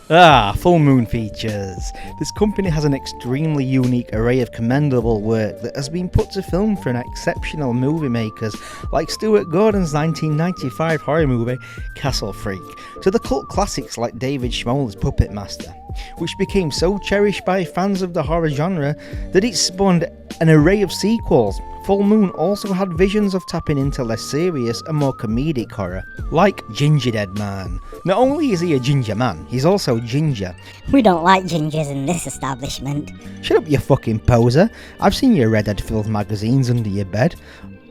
Full Moon Features. This company has an extremely unique array of commendable work that has been put to film from exceptional movie makers like Stuart Gordon's 1995 horror movie Castle Freak, to the cult classics like David Schmoller's Puppet Master, which became so cherished by fans of the horror genre that it spawned an array of sequels. Full Moon also had visions of tapping into less serious and more comedic horror, like Gingerdead Man. Not only is he a ginger man, he's also ginger. We don't like gingers in this establishment. Shut up, you fucking poser. I've seen your redhead-filled magazines under your bed.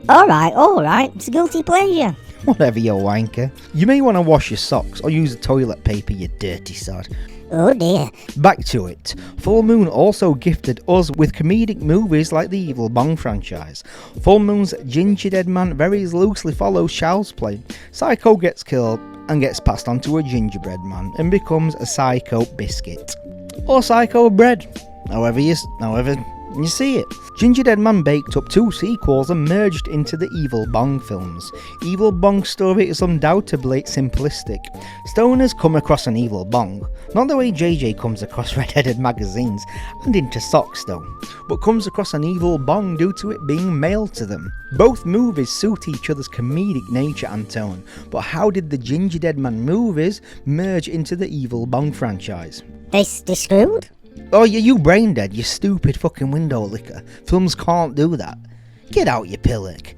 Alright, it's a guilty pleasure. Whatever, you wanker. You may want to wash your socks or use the toilet paper, you dirty sod. Oh dear. Back to it. Full Moon also gifted us with comedic movies like the Evil Bong franchise. Full Moon's Gingerdead Man very loosely follows Child's Play. Psycho gets killed and gets passed on to a gingerbread man and becomes a psycho biscuit. Or psycho bread. However you see it. Gingerdead Man baked up 2 sequels and merged into the Evil Bong films. Evil Bong's story is undoubtedly simplistic. Stoners come across an Evil Bong, not the way JJ comes across red-headed magazines and into socks though, but comes across an Evil Bong due to it being mailed to them. Both movies suit each other's comedic nature and tone, but how did the Gingerdead Man movies merge into the Evil Bong franchise? They screwed? Oh, you brain dead, you stupid fucking window licker. Films can't do that. Get out, you pillock.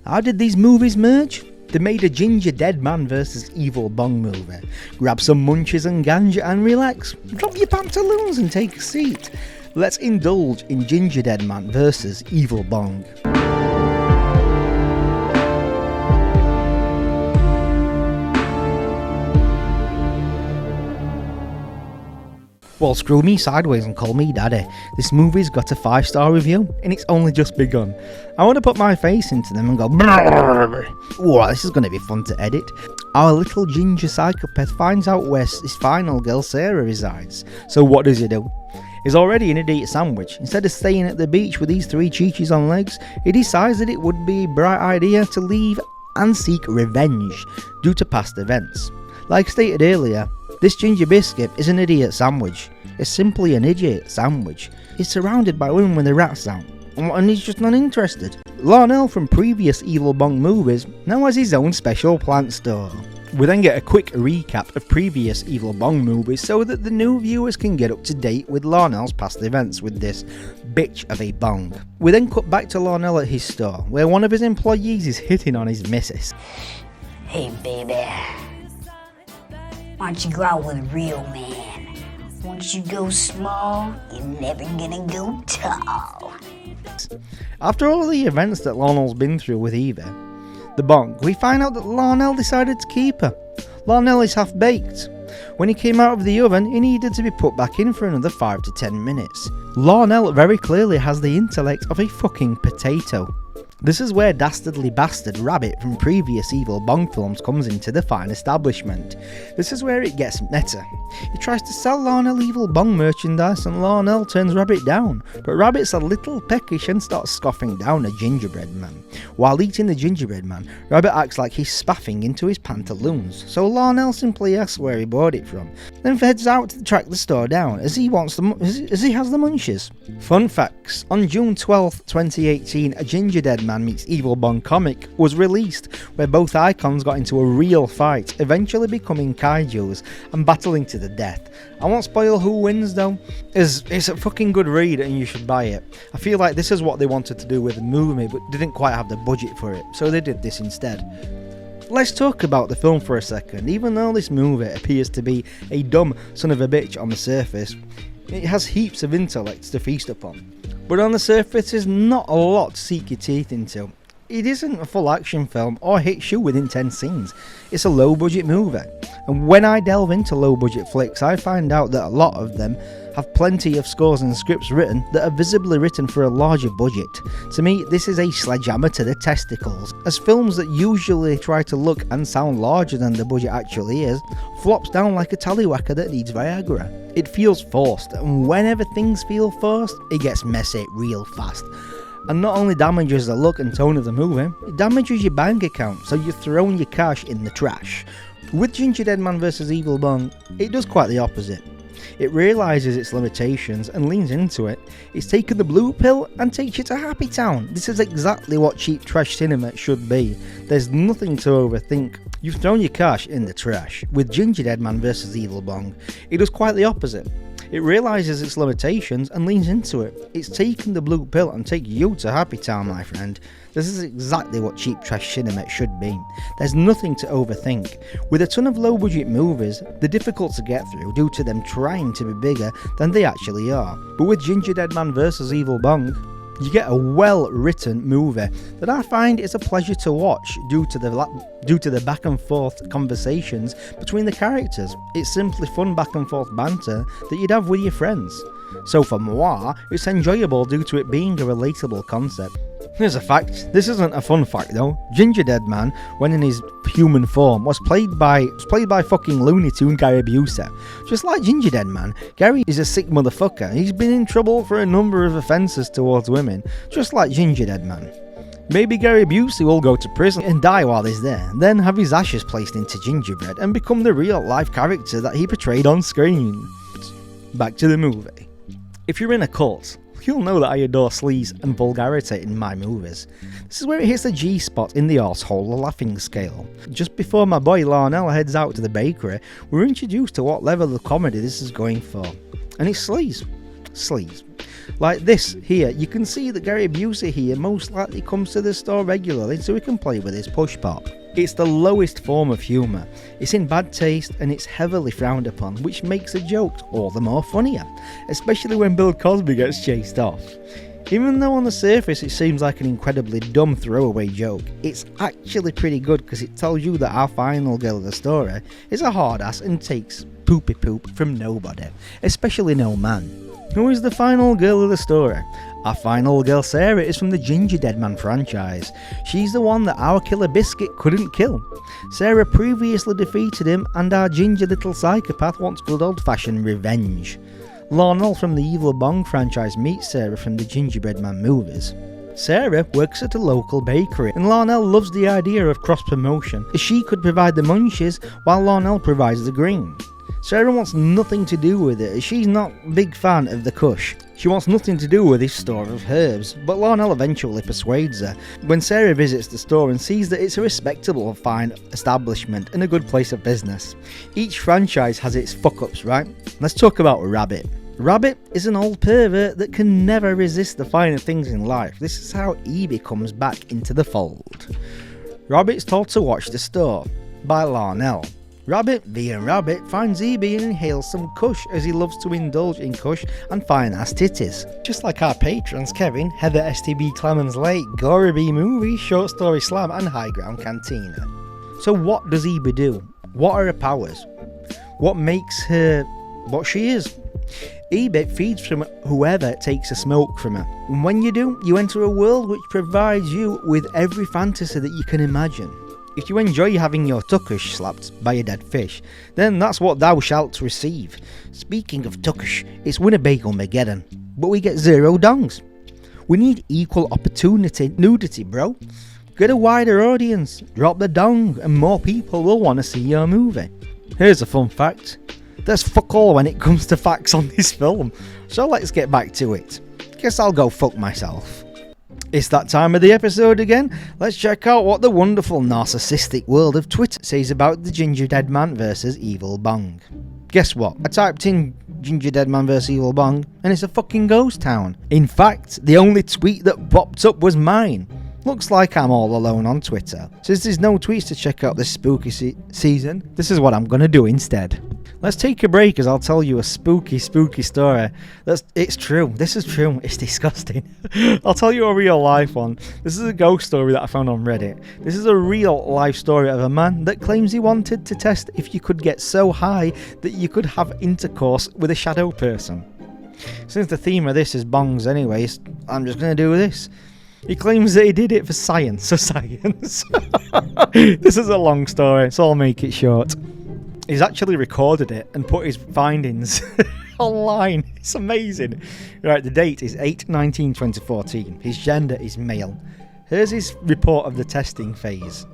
How did these movies merge? They made a Gingerdead Man vs Evil Bong movie. Grab some munchies and ganja and relax. Drop your pantaloons and take a seat. Let's indulge in Gingerdead Man vs Evil Bong. Well, screw me sideways and call me daddy. This movie's got a 5-star review, and it's only just begun. I want to put my face into them and go, whoa, this is going to be fun to edit. Our little ginger psychopath finds out where his final girl Sara resides. So what does he do? He's already in a date sandwich. Instead of staying at the beach with these 3 cheekies on legs, he decides that it would be a bright idea to leave and seek revenge due to past events. Like stated earlier, this ginger biscuit is an idiot sandwich. It's simply an idiot sandwich. He's surrounded by women with their rats out, and he's just not interested. Larnell from previous Evil Bong movies now has his own special plant store. We then get a quick recap of previous Evil Bong movies so that the new viewers can get up to date with Larnell's past events with this bitch of a bong. We then cut back to Larnell at his store, where one of his employees is hitting on his missus. Hey baby, why don't you go out with a real man? Once you go small, you're never gonna go tall. After all the events that Larnell's been through with Eva, the bong, we find out that Larnell decided to keep her. Larnell is half-baked. When he came out of the oven, he needed to be put back in for another 5 to 10 minutes. Larnell very clearly has the intellect of a fucking potato. This is where dastardly bastard Rabbit from previous Evil Bong films comes into the fine establishment. This is where it gets meta. He tries to sell Larnell Evil Bong merchandise and Larnell turns Rabbit down, but Rabbit's a little peckish and starts scoffing down a gingerbread man. While eating the gingerbread man, Rabbit acts like he's spaffing into his pantaloons, so Larnell simply asks where he bought it from, then heads out to track the store down as he has the munchies. Fun facts: on June 12th, 2018, a Gingerdead Man meets Evil Bong comic was released, where both icons got into a real fight, eventually becoming kaijus and battling to the death. I won't spoil who wins though. It's a fucking good read and you should buy it. I feel like this is what they wanted to do with the movie but didn't quite have the budget for it, so they did this instead. Let's talk about the film for a second. Even though this movie appears to be a dumb son of a bitch on the surface, it has heaps of intellects to feast upon. But on the surface, there's not a lot to sink your teeth into. It isn't a full action film or hits you with intense scenes. It's a low budget movie. And when I delve into low budget flicks, I find out that a lot of them have plenty of scores and scripts written that are visibly written for a larger budget. To me, this is a sledgehammer to the testicles, as films that usually try to look and sound larger than the budget actually is, flops down like a tallywhacker that needs Viagra. It feels forced, and whenever things feel forced, it gets messy real fast. And not only damages the look and tone of the movie, it damages your bank account, so you're throwing your cash in the trash. With Gingerdead Man vs Evil Bong, it does quite the opposite. It realises its limitations and leans into it. It's taken the blue pill and takes you to Happy Town. This is exactly what cheap trash cinema should be. There's nothing to overthink. You've thrown your cash in the trash. With Gingerdead Man vs Evil Bong, it does quite the opposite. It realises its limitations and leans into it. It's taken the blue pill and take you to Happy Town, my friend. This is exactly what cheap trash cinema should be. There's nothing to overthink. With a ton of low budget movies, they're difficult to get through due to them trying to be bigger than they actually are. But with Gingerdead Man vs Evil Bong, you get a well written movie that I find is a pleasure to watch due to the back and forth conversations between the characters. It's simply fun back and forth banter that you'd have with your friends. So for moi, it's enjoyable due to it being a relatable concept. Here's a fact. This isn't a fun fact though. Gingerdead Man, when in his human form, was played by fucking Looney Tune Gary Busey. Just like Gingerdead Man, Gary is a sick motherfucker. He's been in trouble for a number of offences towards women, just like Gingerdead Man. Maybe Gary Busey will go to prison and die while he's there, then have his ashes placed into gingerbread and become the real life character that he portrayed on screen. Back to the movie. If you're in a cult, you'll know that I adore sleaze and vulgarity in my movies. This is where it hits the G spot in the arsehole laughing scale. Just before my boy Larnell heads out to the bakery, we're introduced to what level of comedy this is going for. And it's sleaze. Sleaze. Like this here, you can see that Gary Busey here most likely comes to the store regularly so he can play with his push pop. It's the lowest form of humour. It's in bad taste and it's heavily frowned upon, which makes the jokes all the more funnier, especially when Bill Cosby gets chased off. Even though on the surface it seems like an incredibly dumb throwaway joke, it's actually pretty good because it tells you that our final girl of the story is a hard ass and takes poopy poop from nobody, especially no man. Who is the final girl of the story? Our final girl Sara is from the Gingerdead Man franchise. She's the one that our killer Biscuit couldn't kill. Sara previously defeated him and our ginger little psychopath wants good old-fashioned revenge. Larnell from the Evil Bong franchise meets Sara from the Gingerbread Man movies. Sara works at a local bakery and Larnell loves the idea of cross-promotion as she could provide the munchies while Larnell provides the green. Sara wants nothing to do with it as she's not a big fan of the kush. She wants nothing to do with his store of herbs, but Larnell eventually persuades her when Sara visits the store and sees that it's a respectable, fine establishment and a good place of business. Each franchise has its fuck-ups, right? Let's talk about Rabbit. Rabbit is an old pervert that can never resist the finer things in life. This is how Evie comes back into the fold. Rabbit's told to watch the store by Larnell. Rabbit, being Rabbit, finds Evie and inhales some kush as he loves to indulge in kush and fine-ass titties. Just like our patrons Kevin, Heather STB Clemens Lake, Gory B Movie, Short Story Slam and High Ground Cantina. So what does Evie do? What are her powers? What makes her what she is? Evie feeds from whoever takes a smoke from her. And when you do, you enter a world which provides you with every fantasy that you can imagine. If you enjoy having your tuckush slapped by a dead fish, then that's what thou shalt receive. Speaking of tuckush, it's Winnebago-mageddon, but we get 0 dongs. We need equal opportunity nudity, bro. Get a wider audience, drop the dong, and more people will want to see your movie. Here's a fun fact. There's fuck all when it comes to facts on this film, so let's get back to it. Guess I'll go fuck myself. It's that time of the episode again. Let's check out what the wonderful narcissistic world of Twitter says about the Gingerdead Man vs Evil Bong. Guess what? I typed in Gingerdead Man vs Evil Bong and it's a fucking ghost town. In fact, the only tweet that popped up was mine. Looks like I'm all alone on Twitter. Since there's no tweets to check out this spooky season, this is what I'm gonna do instead. Let's take a break as I'll tell you a spooky story. It's true. This is true. It's disgusting. I'll tell you a real life one. This is a ghost story that I found on Reddit. This is a real life story of a man that claims he wanted to test if you could get so high that you could have intercourse with a shadow person. Since the theme of this is bongs anyways, I'm just gonna do this. He claims that he did it for science. This is a long story, so I'll make it short. He's actually recorded it and put his findings online. It's amazing. Right, the date is 8/19/2014. His gender is male. Here's his report of the testing phase.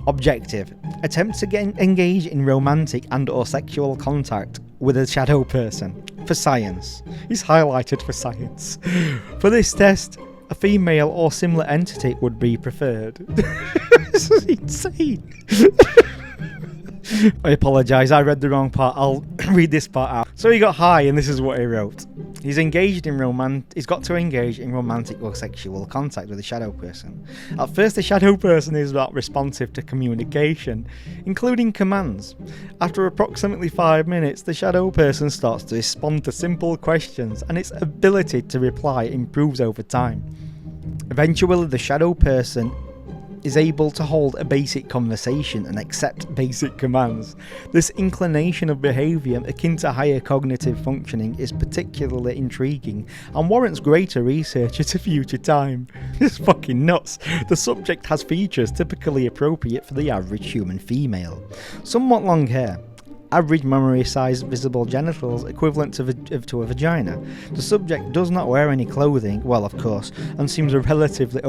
Objective: attempt to engage in romantic and or sexual contact with a shadow person. For science. It's highlighted for science. For this test, a female or similar entity would be preferred. This is insane. I apologise, I read the wrong part. I'll read this part out. So he got high and this is what he wrote. He's got to engage in romantic or sexual contact with a shadow person. At first, the shadow person is not responsive to communication, including commands. After approximately 5 minutes, the shadow person starts to respond to simple questions and its ability to reply improves over time. Eventually, the shadow person is able to hold a basic conversation and accept basic commands. This inclination of behaviour akin to higher cognitive functioning is particularly intriguing and warrants greater research at a future time. It's fucking nuts. The subject has features typically appropriate for the average human female. Somewhat long hair. Average memory-sized visible genitals equivalent to a vagina. The subject does not wear any clothing, well of course, and seems a relatively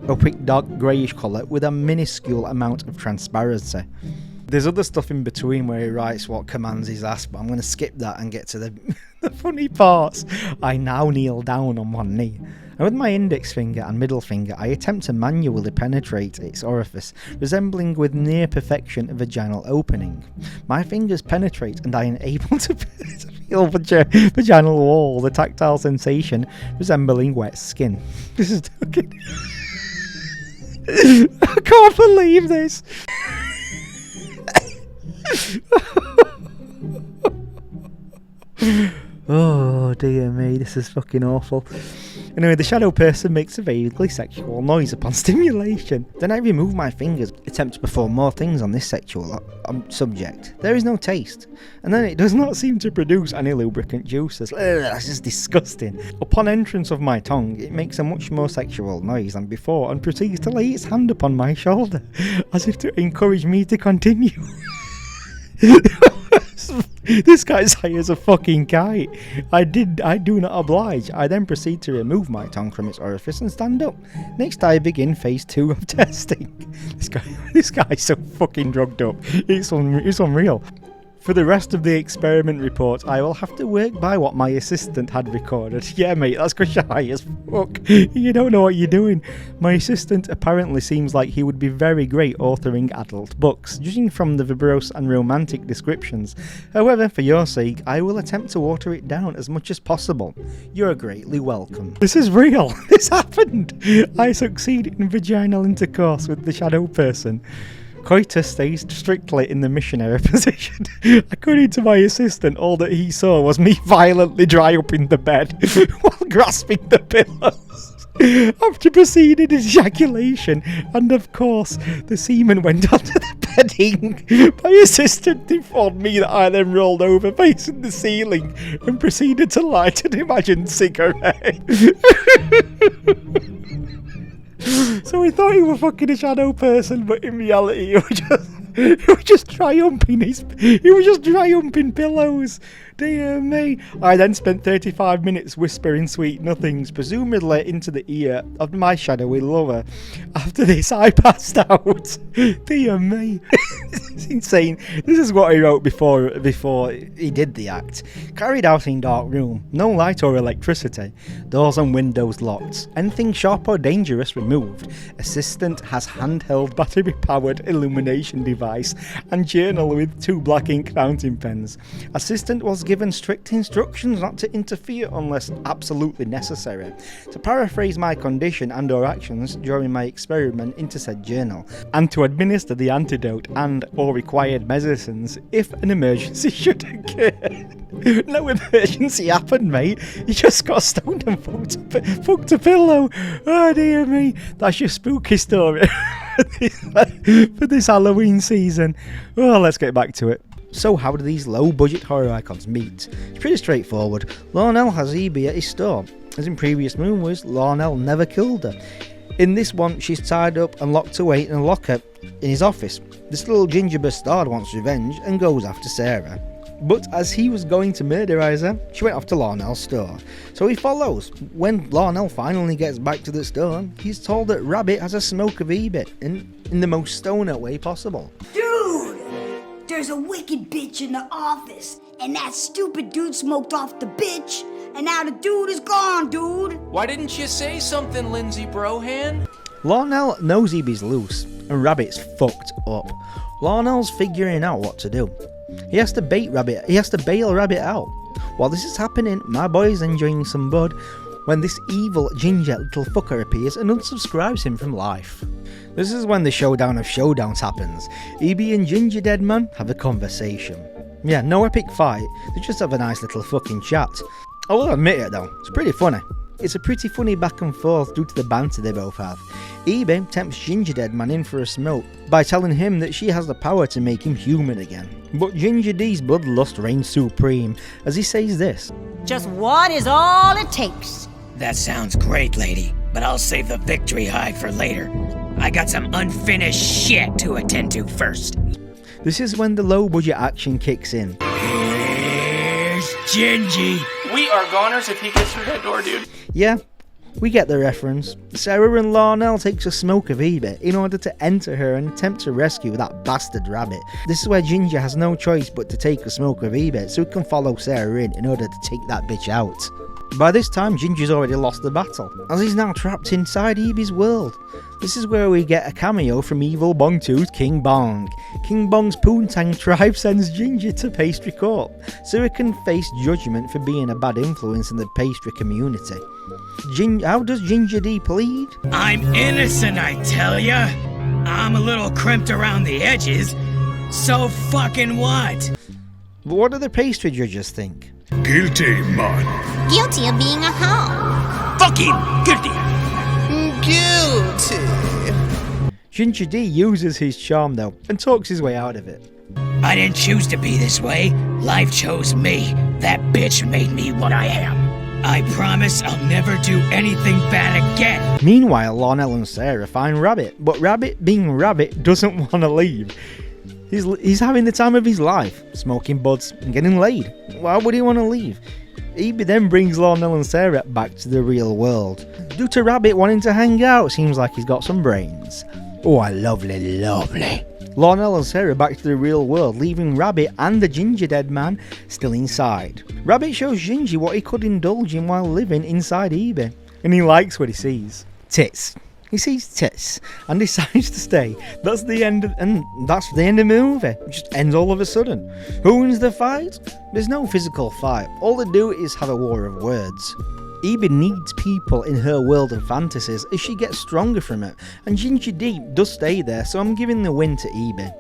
opaque dark greyish colour with a minuscule amount of transparency. There's other stuff in between where he writes what commands he's asked, but I'm going to skip that and get to the funny parts. I now kneel down on one knee, and with my index finger and middle finger I attempt to manually penetrate its orifice, resembling with near perfection a vaginal opening. My fingers penetrate and I am able to feel vaginal wall, the tactile sensation resembling wet skin. This is fucking... I can't believe this. Oh dear me, this is fucking awful. Anyway, the shadow person makes a vaguely sexual noise upon stimulation. Then I remove my fingers, attempt to perform more things on this sexual subject. There is no taste, and then it does not seem to produce any lubricant juices. Ugh, that's just disgusting. Upon entrance of my tongue, it makes a much more sexual noise than before and proceeds to lay its hand upon my shoulder, as if to encourage me to continue. This guy's high as a fucking kite. I do not oblige. I then proceed to remove my tongue from its orifice and stand up. Next I begin phase 2 of testing. This guy's so fucking drugged up. It's unreal. For the rest of the experiment report, I will have to work by what my assistant had recorded. Yeah, mate, that's because you're high as fuck. You don't know what you're doing. My assistant apparently seems like he would be very great authoring adult books, judging from the verbose and romantic descriptions. However, for your sake, I will attempt to water it down as much as possible. You're greatly welcome. This is real. This happened. I succeeded in vaginal intercourse with the shadow person. Coitus stays strictly in the missionary position. According to my assistant, all that he saw was me violently dry up in the bed while grasping the pillows. After proceeded ejaculation, and of course, the semen went onto the bedding. My assistant informed me that I then rolled over facing the ceiling and proceeded to light an imagined cigarette. So he thought he was fucking a shadow person, but in reality he was just triumphing pillows. Dear me. I then spent 35 minutes whispering sweet nothings, presumably into the ear of my shadowy lover. After this, I passed out. Dear me. It's insane. This is what he wrote before he did the act. Carried out in dark room. No light or electricity. Doors and windows locked. Anything sharp or dangerous removed. Assistant has handheld battery-powered illumination device and journal with 2 black ink fountain pens. Assistant was given strict instructions not to interfere unless absolutely necessary. To paraphrase my condition and or actions during my experiment into said journal, and to administer the antidote and or required medicines if an emergency should occur. No emergency happened, mate. You just got stoned and fucked a pillow. Oh dear me. That's your spooky story for this Halloween season. Well, let's get back to it. So how do these low-budget horror icons meet? It's pretty straightforward. Larnell has Evie at his store. As in previous movies, Larnell never killed her. In this one, she's tied up and locked away in a locker in his office. This little ginger bastard wants revenge and goes after Sarah. But as he was going to murderize her, she went off to Larnell's store. So he follows. When Larnell finally gets back to the store, he's told that Rabbit has a smoke of Ebit in the most stoner way possible. Dude! There's a wicked bitch in the office, and that stupid dude smoked off the bitch, and now the dude is gone, dude! Why didn't you say something, Lindsay Brohan? Larnell knows Eby's loose, and Rabbit's fucked up. Larnell's figuring out what to do. He has to bail Rabbit out. While this is happening, my boy's enjoying some bud when this evil ginger little fucker appears and unsubscribes him from life. This is when the showdown of showdowns happens. Eby and Gingerdead Man have a conversation. Yeah, no epic fight, they just have a nice little fucking chat. I will admit it though, it's pretty funny. It's a pretty funny back and forth due to the banter they both have. Eby tempts Gingerdead Man in for a smoke by telling him that she has the power to make him human again. But Ginger D's bloodlust reigns supreme as he says this. Just one is all it takes. That sounds great, lady, but I'll save the victory high for later. I got some unfinished shit to attend to first. This is when the low budget action kicks in. Here's Gingy. We are goners if he gets through that door, dude. Yeah, we get the reference. Sara and Larnell takes a smoke of Eby in order to enter her and attempt to rescue that bastard Rabbit. This is where Ginger has no choice but to take a smoke of Eby so he can follow Sara in order to take that bitch out. By this time, Ginger's already lost the battle, as he's now trapped inside Eby's world. This is where we get a cameo from Evil Bong 2's King Bong. King Bong's Poontang tribe sends Ginger to Pastry Court, so he can face judgment for being a bad influence in the pastry community. How does Ginger D plead? I'm innocent, I tell ya. I'm a little crimped around the edges, so fucking what? But what do the pastry judges think? Guilty, man. Guilty of being a hoe. Fucking guilty. Guilty. Ginger D uses his charm though, and talks his way out of it. I didn't choose to be this way. Life chose me. That bitch made me what I am. I promise I'll never do anything bad again. Meanwhile, Larnell and Sara find Rabbit, but Rabbit, being Rabbit, doesn't want to leave. He's having the time of his life, smoking buds and getting laid. Why would he want to leave? Eby then brings Larnell and Sara back to the real world. Due to Rabbit wanting to hang out, seems like he's got some brains. Oh, lovely, lovely. Larnell and Sara back to the real world, leaving Rabbit and the Gingerdead Man still inside. Rabbit shows Ginger what he could indulge in while living inside Eby, and he likes what he sees. Tits. He sees tits and decides to stay. That's the end of the movie. It just ends all of a sudden. Who wins the fight? There's no physical fight. All they do is have a war of words. Eby needs people in her world of fantasies as she gets stronger from it, and Ginger D does stay there, so I'm giving the win to Eby.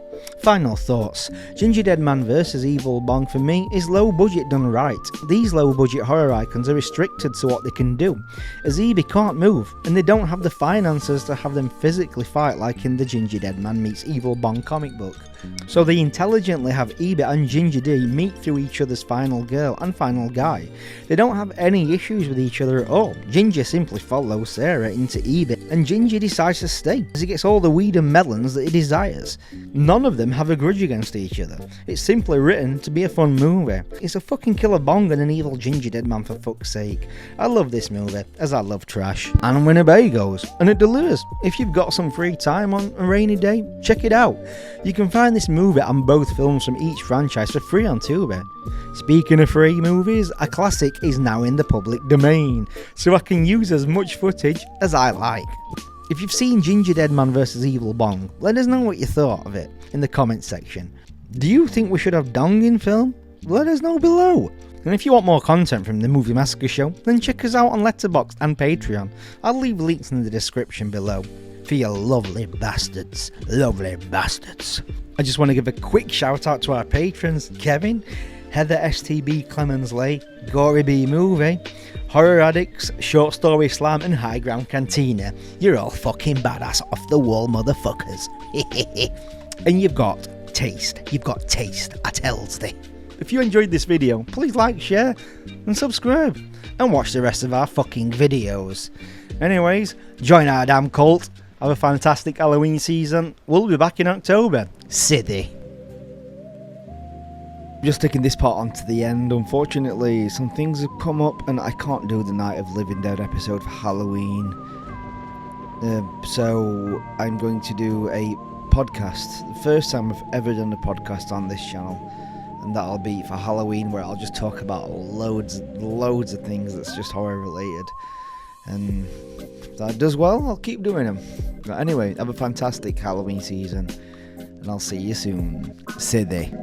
Final thoughts. Gingerdead Man vs Evil Bong for me is low budget done right. These low budget horror icons are restricted to what they can do, as Eby can't move and they don't have the finances to have them physically fight like in the Gingerdead Man meets Evil Bong comic book. So they intelligently have Eby and Ginger D meet through each other's final girl and final guy. They don't have any issues with each other at all. Ginger simply follows Sara into Eby and Ginger decides to stay as he gets all the weed and melons that he desires. None of them have a grudge against each other. It's simply written to be a fun movie. It's a fucking killer bong and an evil Gingerdead Man for fuck's sake. I love this movie, as I love trash. And Winnebagos, and it delivers. If you've got some free time on a rainy day, check it out. You can find this movie and both films from each franchise for free on Tubi. Speaking of free movies, a classic is now in the public domain, so I can use as much footage as I like. If you've seen Gingerdead Man vs Evil Bong, let us know what you thought of it in the comments section. Do you think we should have Dong in film? Let us know below. And if you want more content from the Movie Massacre Show, then check us out on Letterboxd and Patreon. I'll leave links in the description below. For your lovely bastards. Lovely bastards. I just want to give a quick shout out to our patrons, Kevin, Heather STB Clemens Lay, Gory B Movie, Horror Addicts, Short Story Slam and High Ground Cantina. You're all fucking badass off the wall motherfuckers. And you've got taste, I tells thee. If you enjoyed this video, please like, share and subscribe and watch the rest of our fucking videos. Anyways, join our damn cult. Have a fantastic Halloween season. We'll be back in October. Siddy. Just taking this part on to the end. Unfortunately, some things have come up and I can't do the Night of Living Dead episode for Halloween. So I'm going to do a podcast. The first time I've ever done a podcast on this channel. And that'll be for Halloween, where I'll just talk about loads of things that's just horror related. And if that does well, I'll keep doing them. But anyway, have a fantastic Halloween season. And I'll see you soon. Sidney.